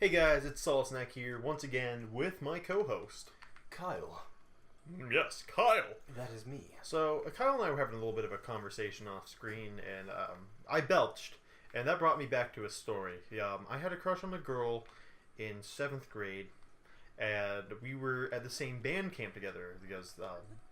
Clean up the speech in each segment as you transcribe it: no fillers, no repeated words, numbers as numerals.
Hey guys, it's Salt Snack here once again with my co-host Kyle. Yes, Kyle. That is me. So Kyle and I were having a little bit of a conversation off screen, and I belched, and that brought me back to a story. I had a crush on a girl in 7th grade, and we were at the same band camp together because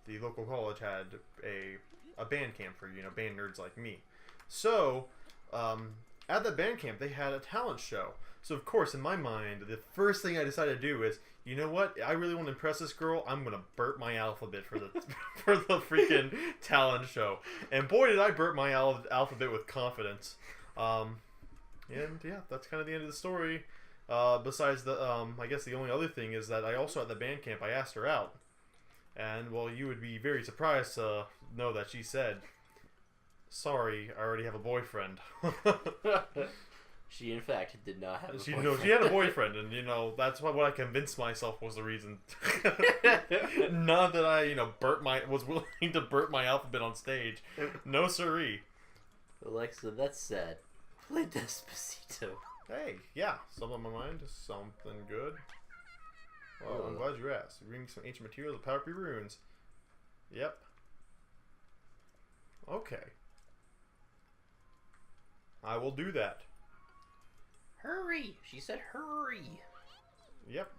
the local college had a band camp for band nerds like me. So at the band camp they had a talent show. So of course, in my mind, the first thing I decided to do is, you know what? I really want to impress this girl. I'm gonna burp my alphabet for the for the freaking talent show. And boy, did I burp my alphabet with confidence. And yeah, that's kind of the end of the story. Besides the, I guess the only other thing is that I also at the band camp I asked her out, and well, you would be very surprised to know that she said, "Sorry, I already have a boyfriend." She, in fact, did not have a boyfriend. No, she had a boyfriend, and, that's what I convinced myself was the reason. Not that I, was willing to burp my alphabet on stage. No siree. Alexa, that's sad. Play Despacito. Hey, yeah, something on my mind is something good. Well, I'm glad you asked. Read me some ancient materials of powerful runes. Yep. Okay. I will do that. Hurry! She said hurry! Yep,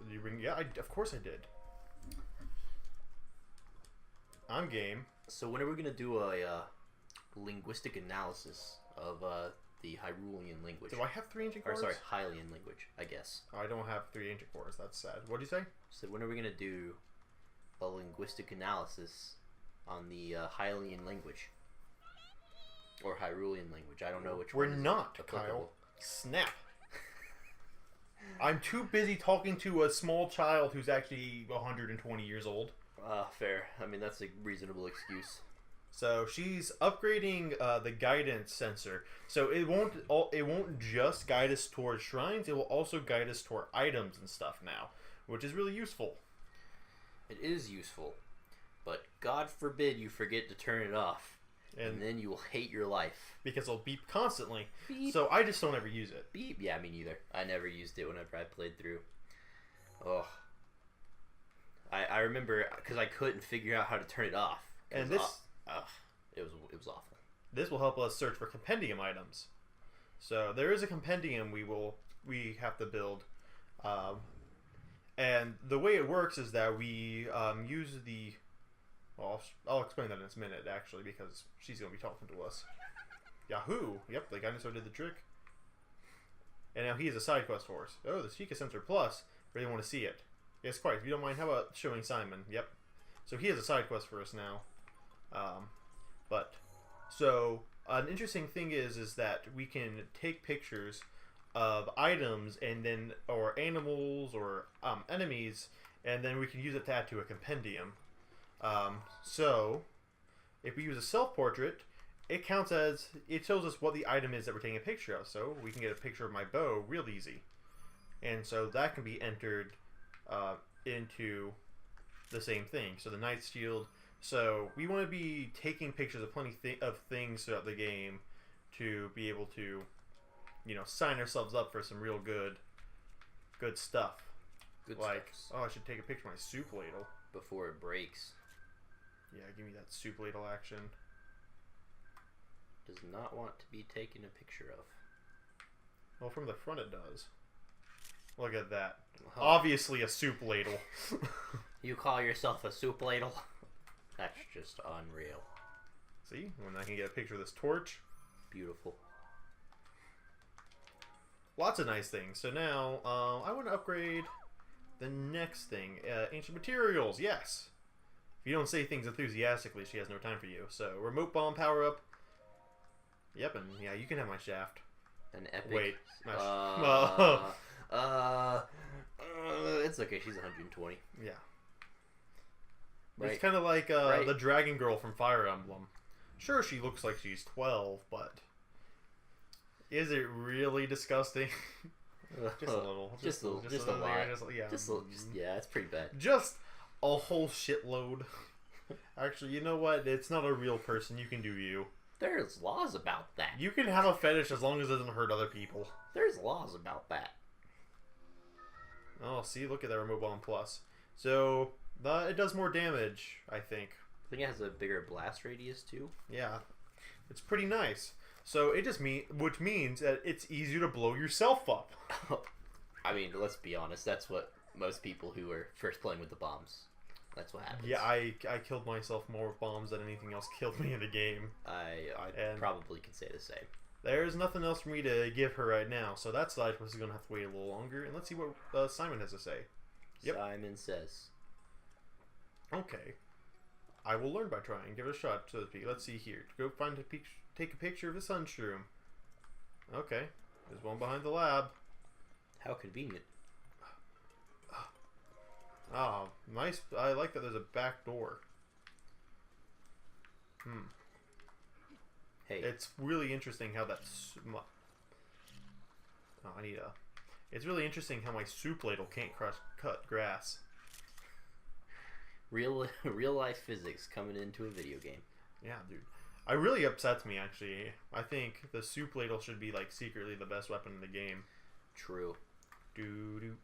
of course I did. I'm game. So when are we going to do a linguistic analysis of the Hierloom language? Do I have 3 ancient cores? Or sorry, Hylian language, I guess. I don't have 3 ancient cores. That's sad. What did you say? So when are we going to do a linguistic analysis on the Hylian language? Or Hierloom language. I don't know which one. We're not, Kyle. Snap. I'm too busy talking to a small child who's actually 120 years old. Fair. I mean, that's a reasonable excuse. So she's upgrading the guidance sensor. So it won't just guide us towards shrines. It will also guide us toward items and stuff now, which is really useful. It is useful, but God forbid you forget to turn it off. And then you will hate your life. Because it'll beep constantly. Beep. So I just don't ever use it. Beep. Yeah, me neither. I never used it whenever I played through. Oh. I remember because I couldn't figure out how to turn it off. And this... it was awful. This will help us search for compendium items. So there is a compendium we have to build. And the way it works is that we use the... Well, I'll explain that in a minute, actually, because she's going to be talking to us. Yahoo! Yep, the dinosaur did the trick. And now he has a side quest for us. Oh, the Sheikah Sensor Plus. Really want to see it. Yes, quite. If you don't mind, how about showing Simon? Yep. So he has a side quest for us now. So an interesting thing is that we can take pictures of items and then, or animals or enemies, and then we can use it to add to a compendium. So if we use a self-portrait, it counts as, it shows us what the item is that we're taking a picture of. So we can get a picture of my bow real easy. And so that can be entered into the same thing. So the Knight's Shield. So we want to be taking pictures of plenty of things throughout the game to be able to, sign ourselves up for some real good stuff. Good like, stuff. oh, I should take a picture of my soup ladle. Before it breaks. Yeah, give me that soup ladle action. Does not want to be taken a picture of. Well, from the front it does. Look at that. Huh. Obviously a soup ladle. You call yourself a soup ladle? That's just unreal. See? When I can get a picture of this torch. Beautiful. Lots of nice things. So now, I want to upgrade the next thing. Ancient materials, yes. If you don't say things enthusiastically, she has no time for you. So, remote bomb power up. Yep, and yeah, you can have my shaft. An epic. Wait. It's okay, she's 120. Yeah. Right. It's kind of like the dragon girl from Fire Emblem. Sure, she looks like she's 12, but is it really disgusting? Just a little. Just a lot. Yeah, it's pretty bad. Just a whole shitload. Actually, you know what? It's not a real person. You can do you. There's laws about that. You can have a fetish as long as it doesn't hurt other people. There's laws about that. Oh, see, look at that remote bomb plus. So it does more damage, I think. I think it has a bigger blast radius too. Yeah, it's pretty nice. So it just which means that it's easier to blow yourself up. I mean, let's be honest. That's what most people who are first playing with the bombs. That's what happens. Yeah, I killed myself more with bombs than anything else killed me in the game. I probably can say the same. There's nothing else for me to give her right now, so that side quest is going to have to wait a little longer. And let's see what Simon has to say. Yep. Simon says. Okay. I will learn by trying. Give it a shot, so to speak. Let's see here. Go take a picture of the sunshroom. Okay. There's one behind the lab. How convenient. Oh, nice. I like that there's a back door. Hey. It's really interesting how that's... Oh, I need a... It's really interesting how my soup ladle can't cut grass. Real life physics coming into a video game. Yeah, dude. It really upsets me, actually. I think the soup ladle should be, like, secretly the best weapon in the game. True. Doo-doo.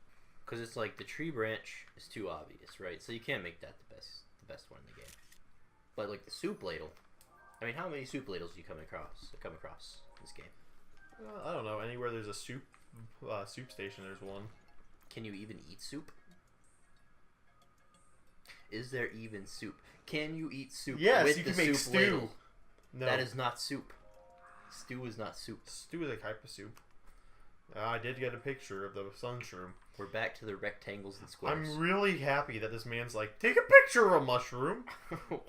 Because it's like the tree branch is too obvious, right? So you can't make that the best one in the game. But like the soup ladle, I mean, how many soup ladles do you come across in this game? I don't know. Anywhere there's a soup station, there's one. Can you even eat soup? Is there even soup? Can you eat soup? Yes, with you the can make soup stew. ladle? No, that is not soup. Stew is not soup. Stew is a type of soup. I did get a picture of the sunshroom. We're back to the rectangles and squares. I'm really happy that this man's like, take a picture of a mushroom.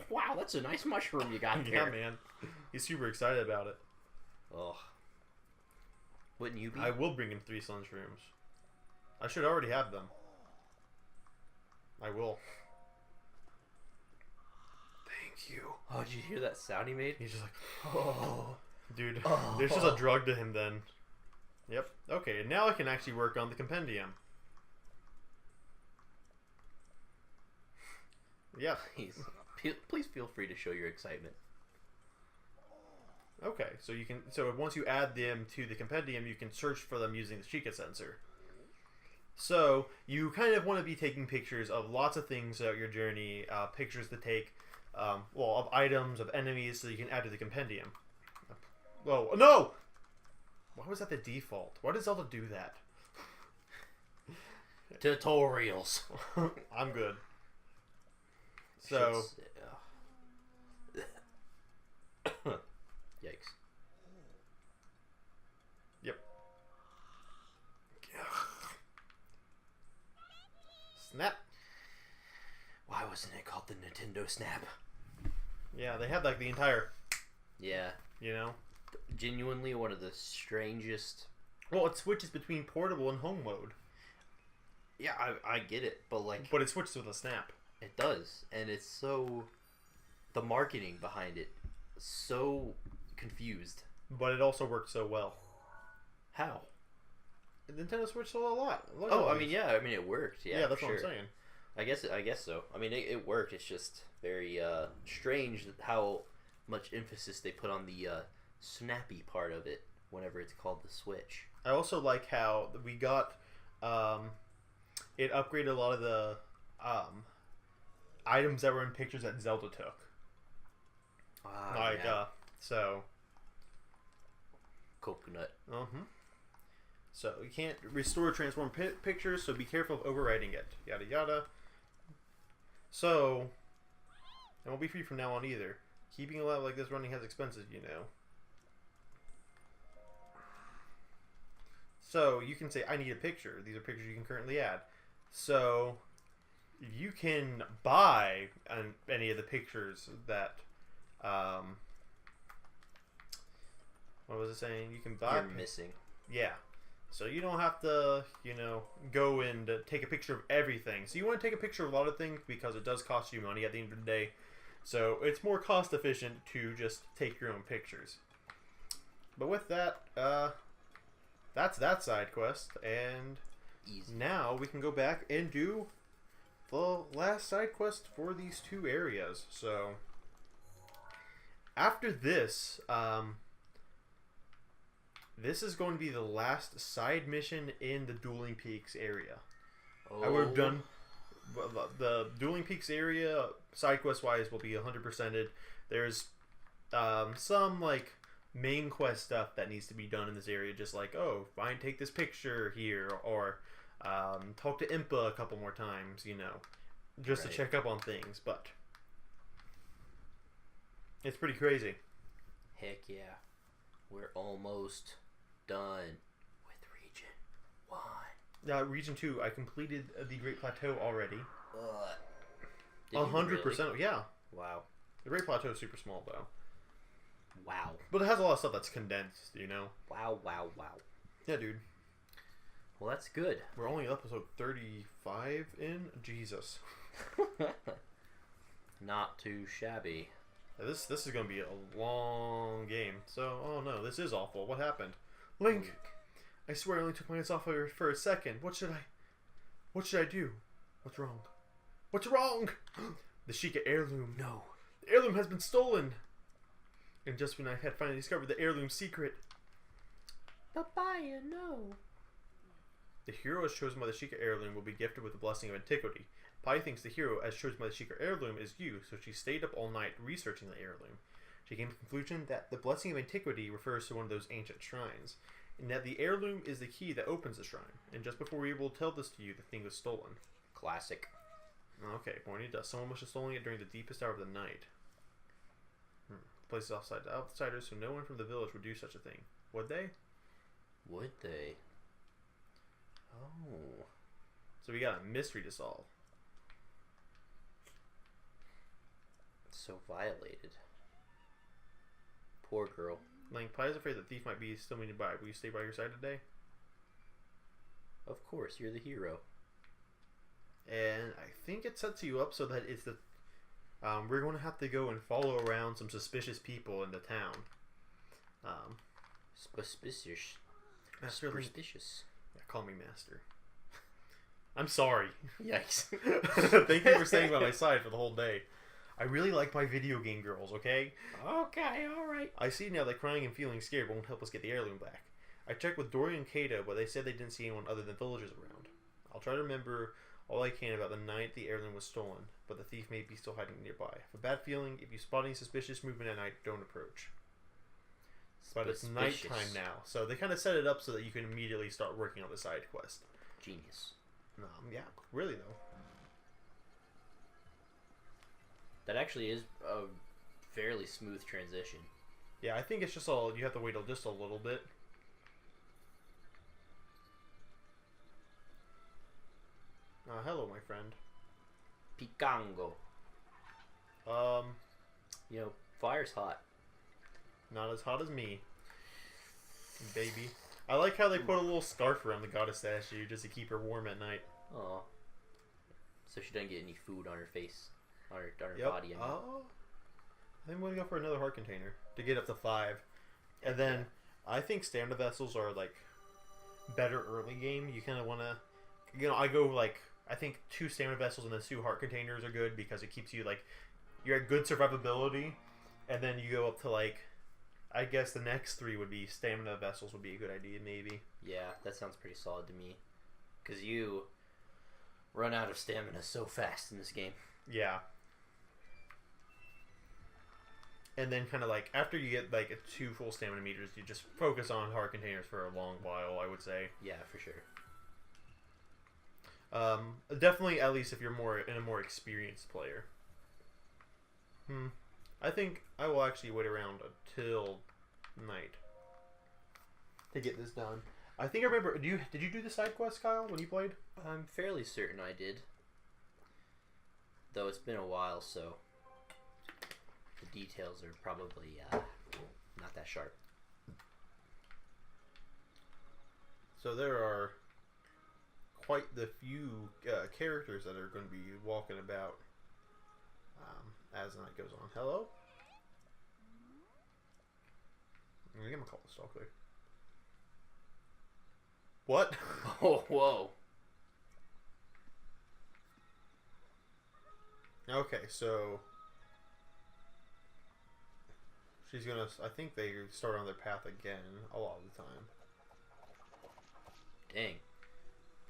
Wow, that's a nice mushroom you got there. Yeah, man. He's super excited about it. Oh. Wouldn't you be? I will bring him 3 sunshrooms. I should already have them. I will. Thank you. Oh, did you hear that sound he made? He's just like, oh. Dude, there's just a drug to him then. Yep. Okay, now I can actually work on the compendium. Yeah. Please feel free to show your excitement. Okay, so you can. So once you add them to the compendium, you can search for them using the Chica sensor. So you kind of want to be taking pictures of lots of things throughout your journey. Pictures to take, of items, of enemies, so you can add to the compendium. Whoa! No! Why was that the default? Why does Zelda do that? Tutorials. I'm good. So. Yikes. Yep. Snap. Why wasn't it called the Nintendo Snap? Yeah, they had like the entire. Yeah. You know? Genuinely one of the strangest. Well, it switches between portable and home mode. Yeah, I get it, but like. But it switches with a snap. It does, and it's so. The marketing behind it, so confused. But it also worked so well. How? Nintendo Switch sold a lot. I mean, it worked. Yeah, that's sure. what I'm saying. I guess so. I mean, it worked. It's just very strange how much emphasis they put on the snappy part of it whenever it's called the Switch. I also like how we got it upgraded a lot of the items that were in pictures that Zelda took. So coconut. So you can't restore transform pictures, so be careful of overwriting it. Yada yada. So it won't be free from now on either. Keeping a lab like this running has expenses, you know. So you can say, I need a picture. These are pictures you can currently add. So you can buy any of the pictures that what was it saying? You can buy. You're missing. Yeah. So you don't have to, go and take a picture of everything. So you want to take a picture of a lot of things because it does cost you money at the end of the day. So it's more cost efficient to just take your own pictures. But with that, that's that side quest. And easy. Now we can go back and do the last side quest for these 2 areas. So after this, this is going to be the last side mission in the Dueling Peaks area. I would have done the Dueling Peaks area side quest wise will be 100%ed. There's some like main quest stuff that needs to be done in this area, just like take this picture here, or talk to Impa a couple more times, just to check up on things. But it's pretty crazy. Heck yeah, we're almost done with Region 1. Region 2, I completed the Great Plateau already. 100%. Really? Yeah. Wow. The Great Plateau is super small though. Wow. But it has a lot of stuff that's condensed, Wow. Yeah, dude. Well, that's good. We're only episode 35 in. Jesus. Not too shabby. This is going to be a long game. So, oh no, this is awful. What happened? Link! I swear I only took my hands off for a second. What should I do? What's wrong? What's wrong? The Sheikah heirloom. No. The heirloom has been stolen. And just when I had finally discovered the heirloom secret. Papaya, no. The hero as chosen by the Sheikah heirloom will be gifted with the blessing of antiquity. Pi thinks the hero as chosen by the Sheikah heirloom is you, so she stayed up all night researching the heirloom. She came to the conclusion that the blessing of antiquity refers to one of those ancient shrines, and that the heirloom is the key that opens the shrine. And just before we were able to tell this to you, the thing was stolen. Classic. Okay, pointy dust. Someone must have stolen it during the deepest hour of the night. The place is outside to outsiders, so no one from the village would do such a thing. Would they? Would they? Oh. So we got a mystery to solve. So violated. Poor girl. Link, Pi is afraid the thief might be still nearby. Will you stay by your side today? Of course, you're the hero. And I think it sets you up so that it's the... we're going to have to go and follow around some suspicious people in the town. Suspicious. Master Link. Suspicious. Yeah, call me Master. I'm sorry. Yikes. Thank you for staying by my side for the whole day. I really like my video game girls, okay? Okay, alright. I see now that crying and feeling scared won't help us get the heirloom back. I checked with Dory and Kato, but they said they didn't see anyone other than villagers around. I'll try to remember all I can about the night the heirloom was stolen, but the thief may be still hiding nearby. I have a bad feeling if you spot any suspicious movement at night, don't approach. But it's nighttime now, so they kind of set it up so that you can immediately start working on the side quest. Genius. Yeah, really though. That actually is a fairly smooth transition. Yeah, I think it's just you have to wait just a little bit. Hello, my friend. Picango. You know, fire's hot. Not as hot as me, baby. I like how they put a little scarf around the goddess statue just to keep her warm at night. Oh. So she doesn't get any food on her face. On her body. Oh. I think I'm going to go for another heart container to get up to 5. And then I think stamina vessels are like better early game. You kind of want to, I go like, I think 2 stamina vessels and then 2 heart containers are good because it keeps you like, you're at good survivability. And then you go up to like, I guess the next 3 would be stamina vessels would be a good idea maybe. Yeah, that sounds pretty solid to me. Because you run out of stamina so fast in this game. Yeah. And then kind of like, after you get like 2 full stamina meters, you just focus on heart containers for a long while, I would say. Yeah, for sure. Definitely, at least if you're a more experienced player. I think I will actually wait around until night to get this done. I think I remember. Did you do the side quest, Kyle, when you played? I'm fairly certain I did. Though it's been a while, so the details are probably not that sharp. So there are quite the few characters that are going to be walking about as the night goes on. Hello? I'm going to give him a call to Stalker. What? Oh, whoa. Okay, so she's gonna. I think they start on their path again a lot of the time. Dang.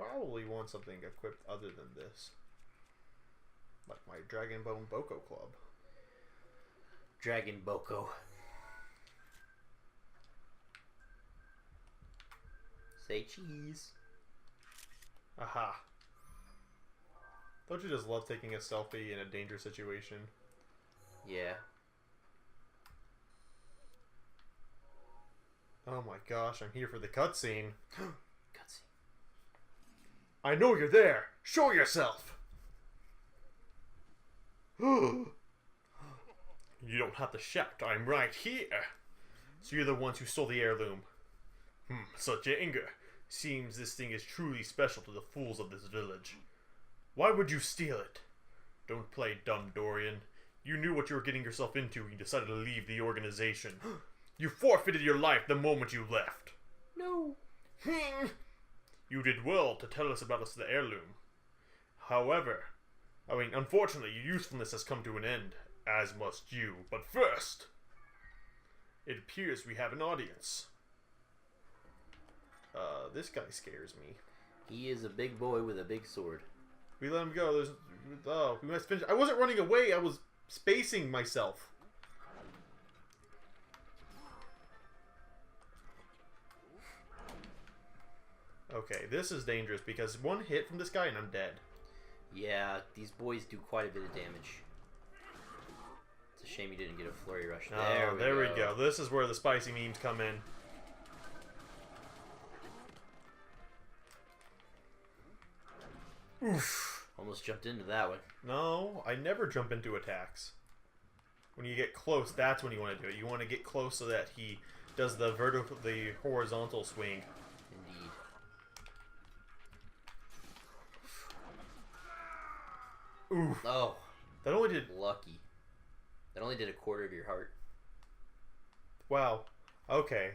probably want something equipped other than this. Like my Dragon Bone Boko Club. Dragon Boko. Say cheese. Aha. Don't you just love taking a selfie in a dangerous situation? Yeah. Oh my gosh, I'm here for the cutscene. Cutscene. I know you're there! Show yourself! You don't have to shout, I'm right here! So you're the ones who stole the heirloom. Such anger. Seems this thing is truly special to the fools of this village. Why would you steal it? Don't play dumb, Dorian. You knew what you were getting yourself into when you decided to leave the organization. You forfeited your life the moment you left. No. You did well to tell us about the heirloom. However, unfortunately, your usefulness has come to an end, as must you. But first, it appears we have an audience. This guy scares me. He is a big boy with a big sword. We let him go. We must finish. I wasn't running away. I was spacing myself. Okay, this is dangerous because one hit from this guy and I'm dead. Yeah, these boys do quite a bit of damage. It's a shame you didn't get a flurry rush. There we go. This is where the spicy memes come in. Oof. Almost jumped into that one. No, I never jump into attacks. When you get close, that's when you want to do it. You want to get close so that he does the horizontal swing. Indeed. Oof. Oh. That only did... Lucky. That only did a quarter of your heart. Wow. Okay.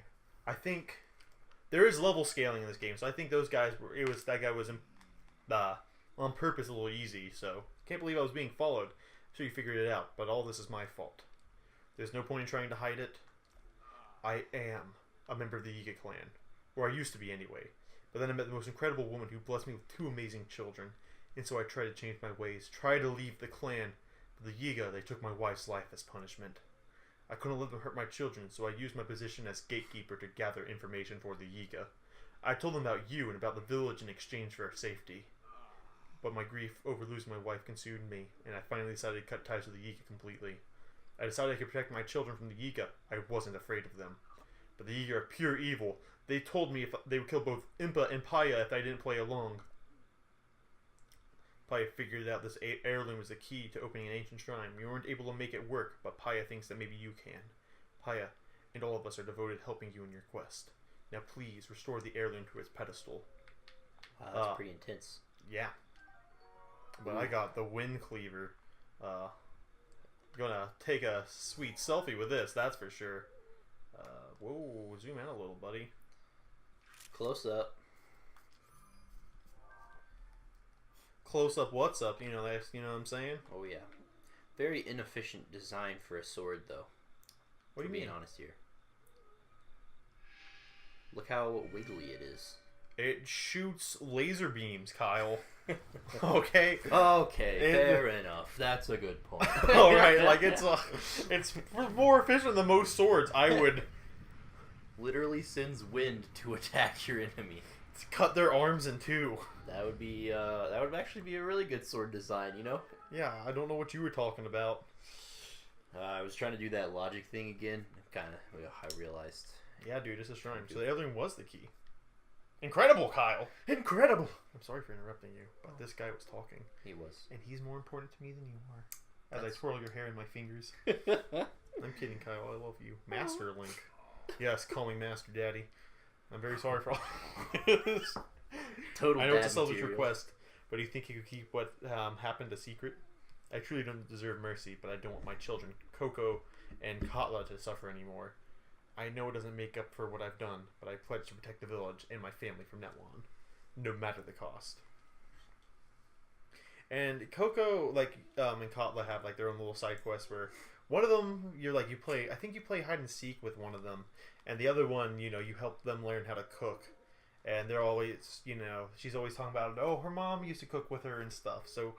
I think there is level scaling in this game, so I think those guys were... That guy was on purpose a little easy, so... Can't believe I was being followed. So you figured it out, but all this is my fault. There's no point in trying to hide it. I am a member of the Yiga clan. Or I used to be anyway. But then I met the most incredible woman who blessed me with 2 amazing children. And so I tried to change my ways, tried to leave the clan. But the Yiga, they took my wife's life as punishment. I couldn't let them hurt my children, so I used my position as gatekeeper to gather information for the Yiga. I told them about you and about the village in exchange for our safety. But my grief over losing my wife consumed me, and I finally decided to cut ties with the Yiga completely. I decided I could protect my children from the Yiga. I wasn't afraid of them. But the Yiga are pure evil. They told me if they would kill both Impa and Paya if I didn't play along. Paya figured out this heirloom was the key to opening an ancient shrine. We weren't able to make it work, but Paya thinks that maybe you can. Paya and all of us are devoted to helping you in your quest. Now please, restore the heirloom to its pedestal. Wow, that's pretty intense. Yeah. But I got the Wind Cleaver. Gonna take a sweet selfie with this, that's for sure. Whoa, zoom in a little, buddy. Close up. Close up, what's up? You know what I'm saying? Oh yeah. Very inefficient design for a sword, though. What do you mean? Being honest here. Look how wiggly it is. It shoots laser beams, Kyle. Okay. Okay, fair enough. That's a good point. All right, like it's more efficient than most swords. I would literally sends wind to attack your enemy. Cut their arms in 2. That would actually be a really good sword design, you know? Yeah, I don't know what you were talking about. I was trying to do that logic thing again. I realized. Yeah, dude, it's a shrine. So the heirloom was the key. Incredible, Kyle. Incredible. I'm sorry for interrupting you, but this guy was talking. He was. And he's more important to me than you are. As I twirl your hair in my fingers. I'm kidding, Kyle. I love you. Master Link. Yes, call me Master Daddy. I'm very sorry for all this. Total I know it's a selfish material. request, but do you think you could keep what happened a secret? I truly don't deserve mercy, but I don't want my children, Coco and Katla, to suffer anymore. I know it doesn't make up for what I've done, but I pledge to protect the village and my family from now on, no matter the cost. And Coco, and Katla have their own little side quests where one of them I think you play hide and seek with one of them, and the other one, you help them learn how to cook. and they're always, she's always talking about, oh, her mom used to cook with her and stuff. So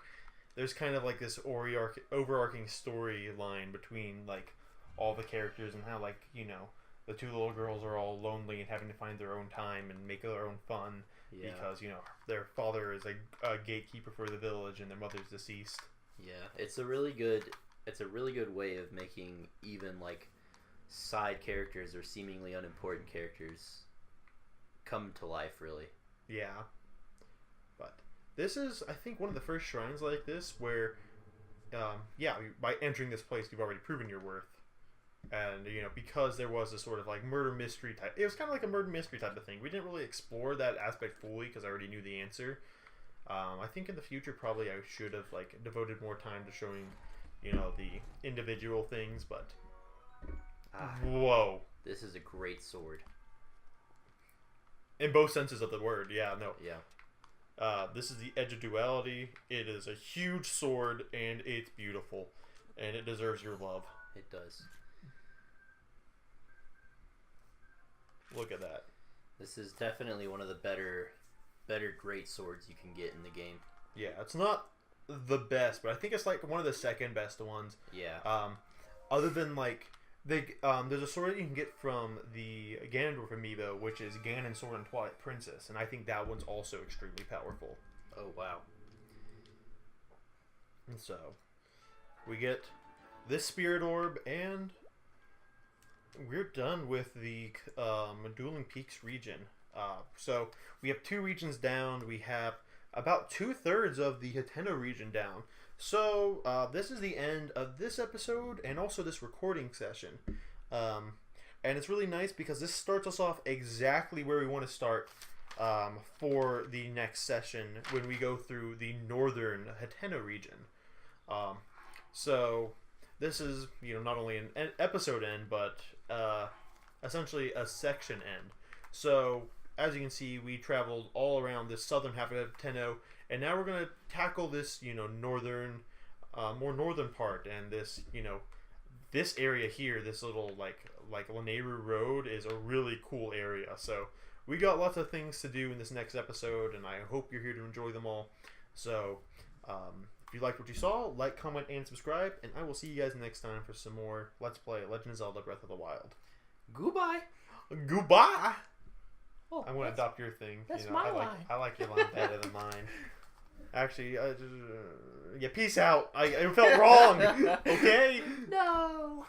there's kind of like this overarching storyline between like all the characters and how like the two little girls are all lonely and having to find their own time and make their own fun because their father is a gatekeeper for the village and their mother's deceased. Yeah, it's a really good way of making even like side characters or seemingly unimportant characters come to life, really. Yeah. But this is, I think, one of the first shrines like this where, by entering this place, you've already proven your worth. And, because there was a sort of like murder mystery type, it was kind of like a murder mystery type of thing. We didn't really explore that aspect fully because I already knew the answer. I think in the future, probably I should have like devoted more time to showing, the individual things, but whoa. This is a great sword. In both senses of the word, yeah, no. Yeah. This is the Edge of Duality. It is a huge sword, and it's beautiful. And it deserves your love. It does. Look at that. This is definitely one of the better great swords you can get in the game. Yeah, it's not the best, but I think it's like one of the second best ones. Yeah. Other than like there's a sword that you can get from the Ganondorf amiibo, which is Ganon's Sword and Twilight Princess, and I think that one's also extremely powerful. Oh wow. And so we get this Spirit Orb, and we're done with the Dueling Peaks region. So we have 2 regions down. We have about 2/3 of the Hateno region down. So this is the end of this episode and also this recording session. And it's really nice because this starts us off exactly where we want to start for the next session when we go through the northern Hateno region. So this is, not only an episode end, but essentially a section end. So as you can see, we traveled all around this southern half of Hateno, and now we're going to tackle this, northern, more northern part, and this, this area here, this little like Lanayru Road is a really cool area. So we got lots of things to do in this next episode, and I hope you're here to enjoy them all. So if you liked what you saw, like, comment, and subscribe, and I will see you guys next time for some more Let's Play Legend of Zelda Breath of the Wild. Goodbye. Goodbye. Oh, I'm going to adopt your thing. That's my line. I like your line better than mine. Actually, peace out. It felt wrong. Okay? No.